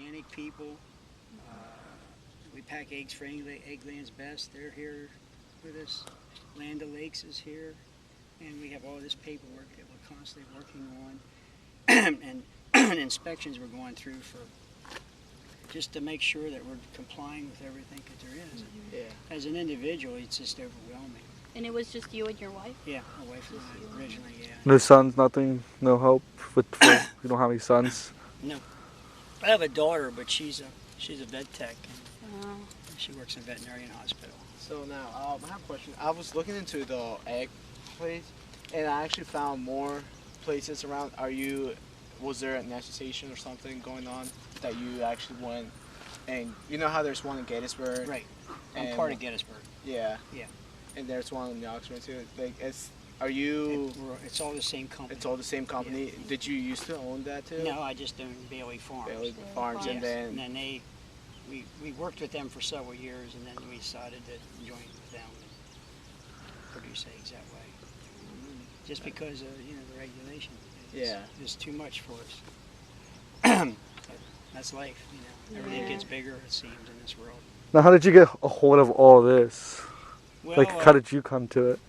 organic people. We pack eggs for Eggland's Best. They're here with us. Land O'Lakes is here. And we have all this paperwork that we're constantly working on. and inspections we're going through for just to make sure that we're complying with everything that there is. Yeah. As an individual, it's just overwhelming. And it was just you and your wife? Yeah, my wife and I originally, yeah. No sons, nothing, no help with. You don't have any sons. No, I have a daughter, but she's a vet tech. And she works in a veterinarian hospital. So now, I have a question. I was looking into the egg place, and I actually found more places around. Was there an association or something going on that you actually went? And you know how there's one in Gettysburg? Right. I'm part of Gettysburg. Yeah. Yeah. And there's one in Oxford too. Like, it's all the same company. It's all the same company. Yeah. Did you used to own that too? No, I just owned Bailey Farms. Bailey Farms, Yes. and then we worked with them for several years, and then we decided to join with them and produce eggs that way. Just because of the regulation. It's too much for us. But that's life. Everything gets bigger, it seems, in this world. Now, how did you get a hold of all this? Well, Like, how did you come to it?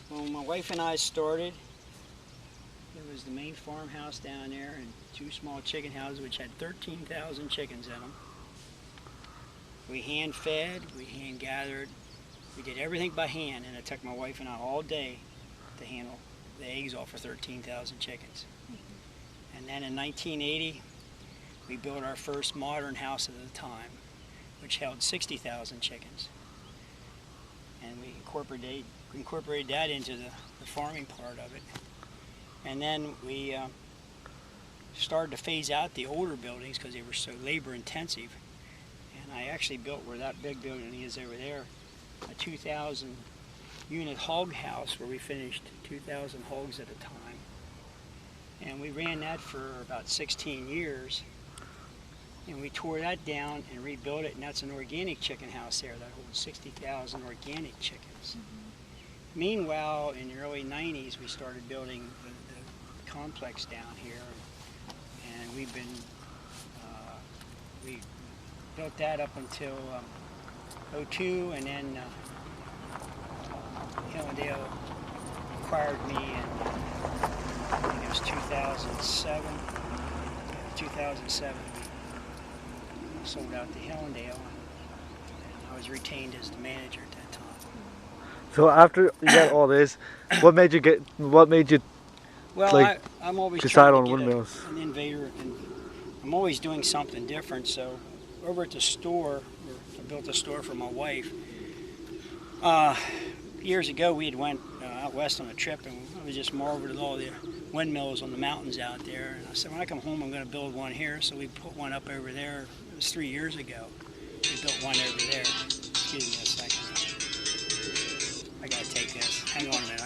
When my wife and I started, there was the main farmhouse down there and 2 small chicken houses which had 13,000 chickens in them. We hand fed, we hand gathered, we did everything by hand, and it took my wife and I all day to handle the eggs off for 13,000 chickens. And then in 1980, we built our first modern house at the time, which held 60,000 chickens. And we incorporated that into the farming part of it. And then we started to phase out the older buildings because they were so labor intensive. And I actually built, where that big building is over there, a 2,000 unit hog house where we finished 2,000 hogs at a time. And we ran that for about 16 years. And we tore that down and rebuilt it, and that's an organic chicken house there that holds 60,000 organic chickens. Meanwhile, in the early 90s, we started building the complex down here, and we built that up until '02, and then Hillendale acquired me in, I think it was 2007. 2007, we sold out to Hillendale, and I was retained as the manager at that time. So after you got all this, what made you Well, like, I'm always decide trying on to get windmills? an innovator, and I'm always doing something different. So over at the store, I built a store for my wife. Years ago, we had went out west on a trip, and I was just marveled at all the windmills on the mountains out there. And I said, when I come home, I'm going to build one here. So we put one up over there. It was 3 years ago. We built one over there. Excuse me a second. I got to take this. Hang on a minute.